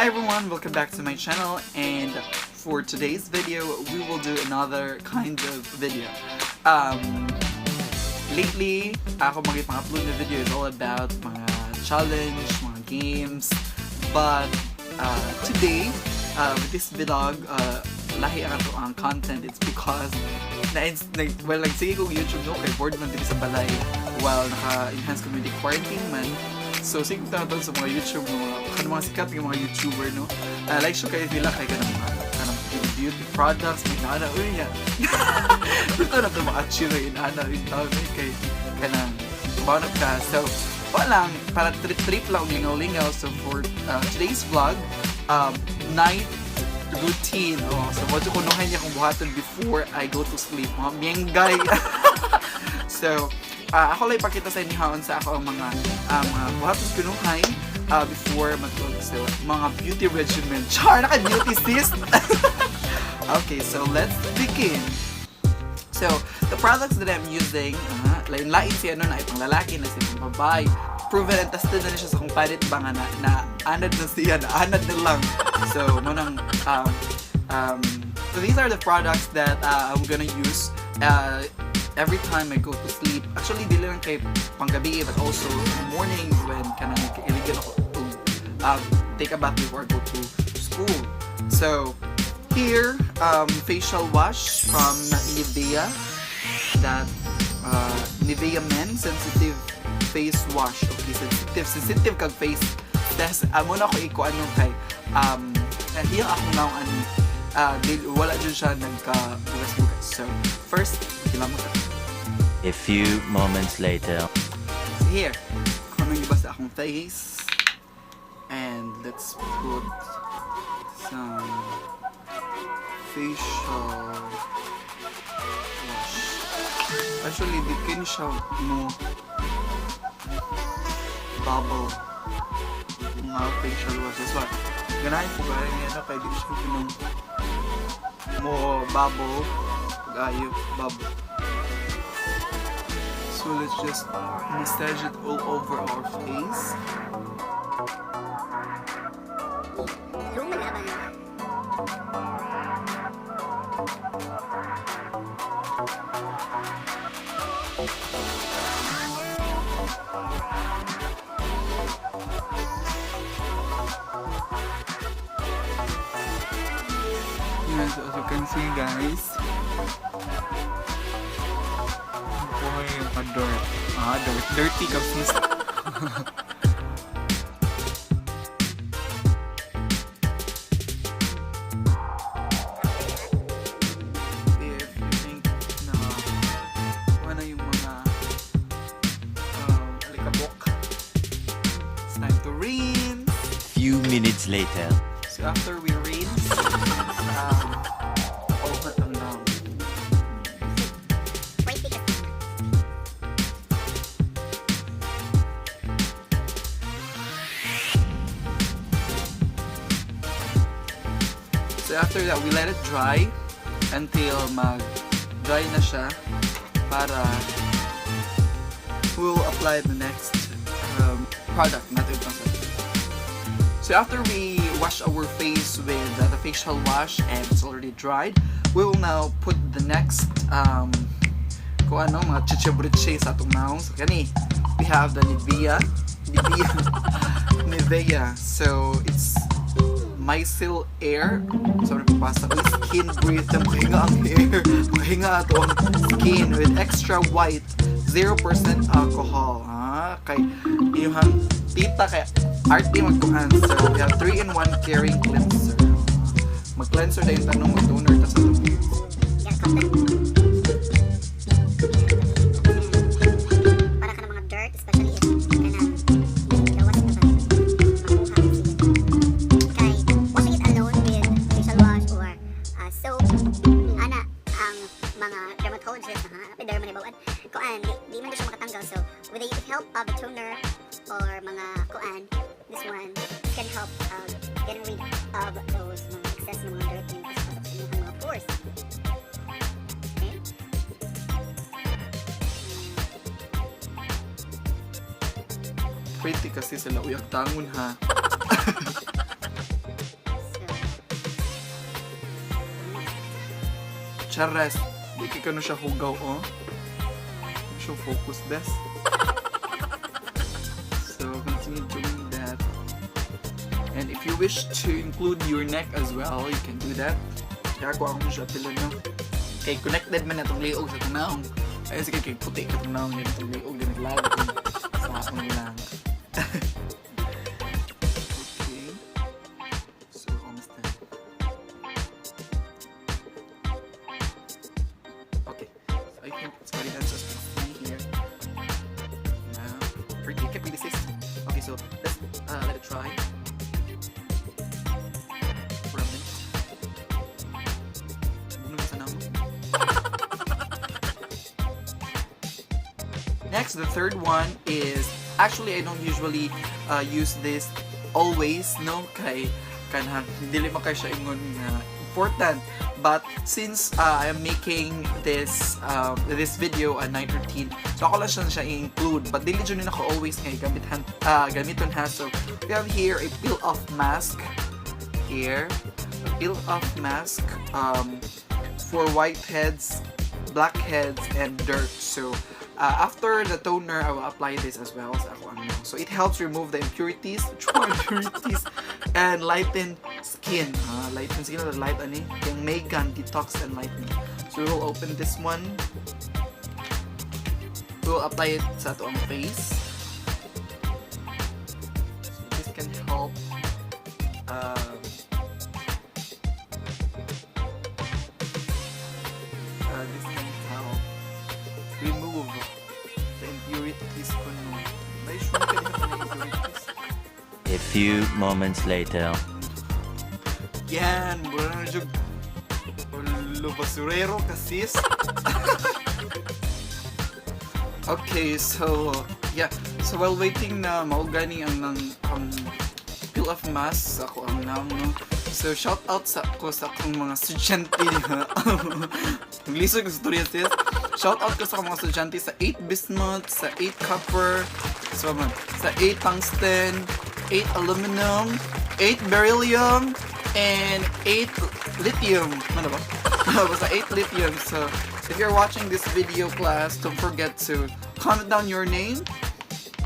Hi everyone, welcome back to my channel, and for today's video, we will do another kind of video. Lately, ako mag-upload na video is all about mga challenge, mga games, but today, with this vlog, lahi ang ato ang content. It's because sige kong YouTube no, kay board man din sa balay while naka-enhance community quarantine man. So, sige ko tayo sa mga YouTube, mga sikat ng mga YouTuber, no? Like siya kayo nila kay kanang beauty products, may naana, uy niya. Ito na ito mga achieve na inaana, kay kanang banap ka. So, wala lang, para trip lang, lingaw-lingaw. So, for today's vlog, night routine. So, medyo kunuhan niya kung buhaton before I go to sleep. Mga mienggay. So, ako lang ipakita sa inyo haon sa ako ang mga buhatos kunuhay before matulog. So, mga beauty regimen. Char! Naka-beauty sis! Okay, so let's begin. So, the products that I'm using, lain-lain siya na ipang lalaki na siya pang babae. Proven and tested na siya sa kung palit ba nga na anad na siya, na anad na lang. So, so these are the products that I'm gonna use every time I go to sleep. Actually, di lang kay panggabi, but also in the morning when iligan ako to take a bath before I go to school. So, here, facial wash from Nivea. That Nivea Men Sensitive Face Wash. Okay, sensitive kag face test. Muna ko ikuan nung kay hindi ako naong wala dyan siya nagka-bugas-bugas. So, first, kilamot ako. A few moments later. So here, kung nang iba sa akong face. And let's put some facial wash. Actually, di kin siya bubble. Mga facial wash. That's why, ganahin po gaya niya kaya di siya mo bubble. Pag-ayok, bubble. So let's just massage it all over our face. Yes, as you can see guys, dirt. Dirty kapsis. If you think na ano yung mga alikabok, it's time to rinse. Few minutes later. So after we rinse, over them now. So after that, we let it dry until mag-dry na siya para we'll apply the next product natin. So after we wash our face with the facial wash and it's already dried, we will now put the next kung ano, mga chichibriche sa itong naong. So kani, we have the Nivea. So it's Mycel Air. So napapasa ko skin breathe na mahinga ang hair, mahinga ato ang skin with extra white 0% alcohol. Kay inyong tita kay arte magtuhan. So we have 3-in-1 caring cleanser. Mag-cleanser na yung tanong, mag-toner ta sa tubig. Para ka ng mga dirt, especially if gawas ka ba makuha. Kay washing it alone with facial wash or soap, ana ang mga dermatologists derma ni bawat kuan di man siya makatanggal. So with the help of the toner or mga kuan, this one can help getting rid of those mga excess ng mga dirt and mga pores. Okay? Pretty kasi sila uyak tangon ha. Charas. Di ka na siya hugaw, oh. So, focus best. So, continue doing that. And if you wish to include your neck as well, you can do that. Kaya ako siya pila, no? Okay, connected man na itong liog sa tanawang. Ayun, sige, kay puti ka tanawang yun. Itong liog din naglago. Sa akong lang. Okay. So, almost done. Okay. So, I think it's already done. So, see here. Now, pretty, keep me this. Okay, so, let's let it try. For a minute. Next, the third one is, actually I don't usually use this always, no? Kay kanang dili man kay siya ingon nga important. But since I am making this this video a night routine, so ako lang siya i-include. But dili jud na ako always kay gamiton ha. So we have here a peel-off mask. Here, a peel-off mask for whiteheads, blackheads, and dirt. So after the toner, I will apply this as well. So it helps remove the impurities, and lighten skin. Lighten skin, light ani, yung Megan detox and lightening. So we'll open this one. We'll apply it sa ato ang face. So this can help. This can help remove the impurities ko no. A few moments later. Yan, wala na jug. Ulo basurero kasis. Okay, so yeah. So while waiting na maugani ang peel-off mask sa ako ang nam, no. So shout out sa akong mga estudyante. Naglisod ko sa storya sis. Shout out ko sa akong mga estudyante sa 8 bismuth, sa 8 copper, sa 8 tungsten, 8 aluminum, 8 beryllium, and 8 lithium. Ano ba? Basta 8 lithium. So if you're watching this video, class, don't forget to comment down your name.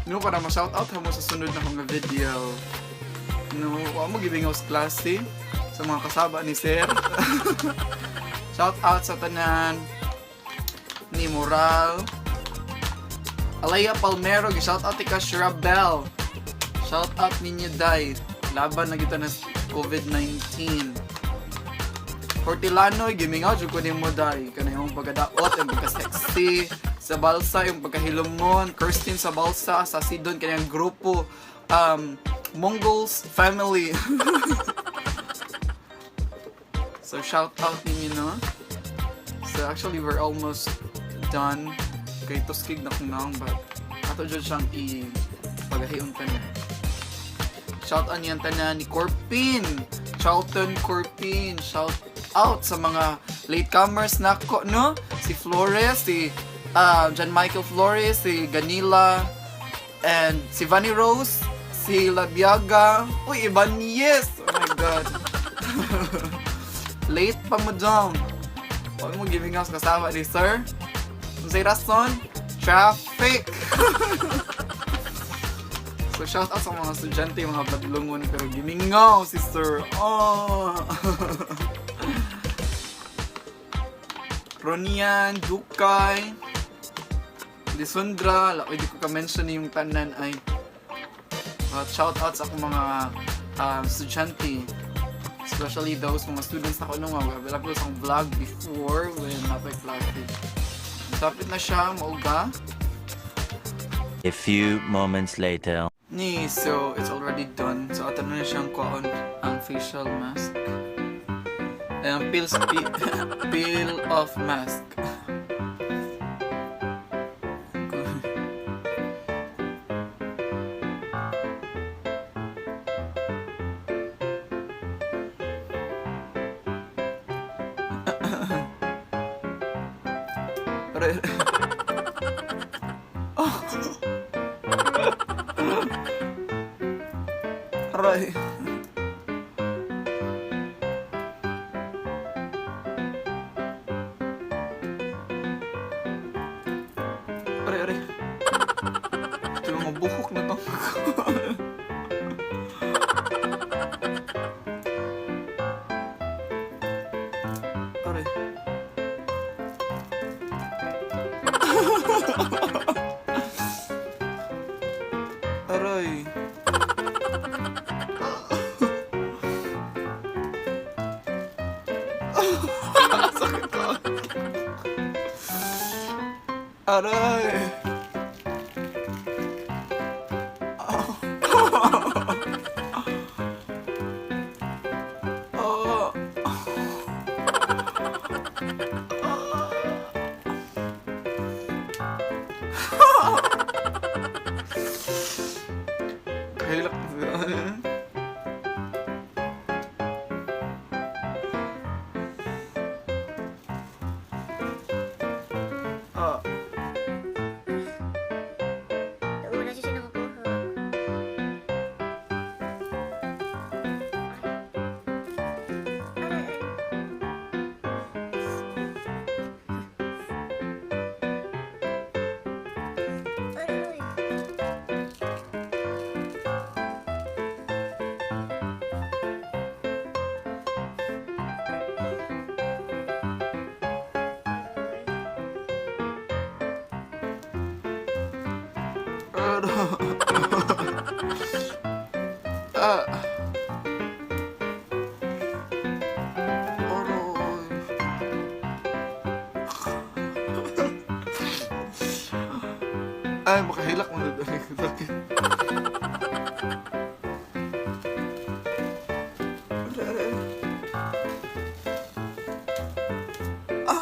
No, para ma-shout out mo sa sunod na mga video. No, wala mo giving out class sa mga kasaba ni Sir. Shout out sa tanan ni Moral, Alaya Palmero, shout out ka Shrabel. Shout out ninyo Day. Laban na kita na COVID-19. Hortilano, giving out ko ni mo Day. Kana yung pagkadaot, yung pagka-sexy sa balsa, yung pagkahilomon. Kirsten sa balsa, sa Sidon, kanyang grupo. Mongols family. So shout out ninyo, no? So actually we're almost done. Kay tuskig na kung naong, but ato dyan siyang i-pagahiyon ka na. Shout out niyan tanan ni Corpin, Charlton Corpin. Shout out sa mga latecomers na ko, no? Si Flores, si John Michael Flores, si Ganila, and si Vanny Rose, si Labiaga. Uy, Ibanyes! Oh my God. Late pa mo dyan. Huwag mo giving us kasama ni Sir. Kung sa'y rason, traffic! So shout out sa mga estudyante, mga badlungon, pero gimingaw si Sir. Oh! Ronian, Dukay, Lisundra, hindi ko ka-mention yung tanan ay shout out sa akong mga estudyante, especially those mga students na ko nung wala ko sa vlog before when napay plastic. Sapit na siya, mauga. A few moments later. So it's already done. So ato na siyang kuon ang facial mask. Peel off mask. Aray. Aray. Ito yung mga buhok na to. Aray. Aray. Sakit ka. Aray. Kahilak na siya. Nauna siya ng buhok. Aray. Ay, makahilak mo na doon. Sakit. Ah!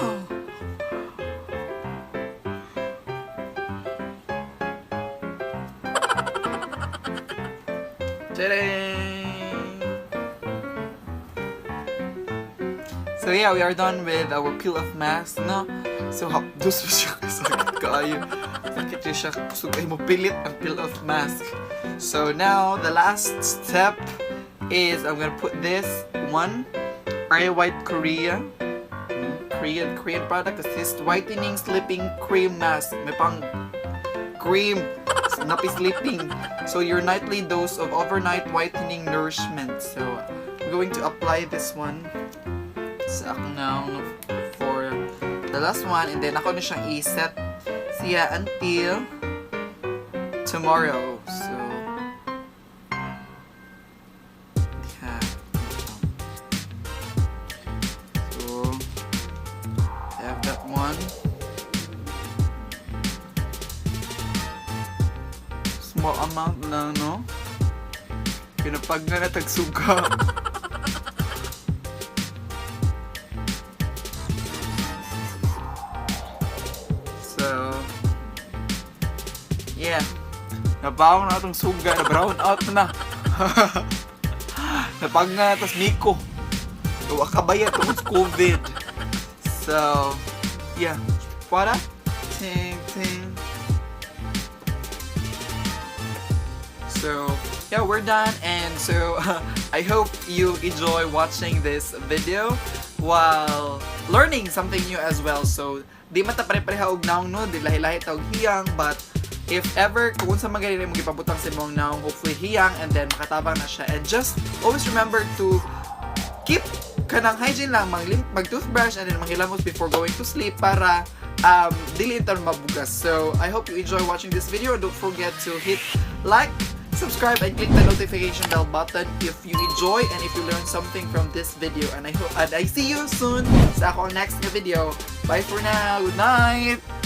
So yeah, we are done with our peel off mask, no? So hapdos mo siya sakit kaayo. Sakit siya kusog ay mo pilit ang peel off mask. So now the last step is I'm gonna put this one Ariel White Korea. Korean product is this whitening sleeping cream mask. May pang cream nappy sleeping. So your nightly dose of overnight whitening nourishment. So I'm going to apply this one sa ako now for the last one, and then ako na siyang i-set siya until tomorrow. So yeah. So I have that one. Small amount lang, no? Pinapag na natagsuga. So, yeah. Nabaw na itong suga. Na-brown out na. Napag na, tas Miko. So, akabaya itong COVID. So, yeah. Para? Ting, ting. So, yeah, we're done. And so, I hope you enjoy watching this video while learning something new as well. So, di mata pare-pareha og naong no, di lahi-lahi ta og hiyang, but if ever kung sa magaling mo gipabutang sa imong naong, hopefully hiyang, and then makatabang na siya. And just always remember to keep kanang hygiene lang, mag-toothbrush and then manghilamos before going to sleep para dili ito mabugas. So I hope you enjoy watching this video. Don't forget to hit like, subscribe, and click the notification bell button if you enjoy and if you learn something from this video. And I see you soon sa akong next video. Bye for now. Good night.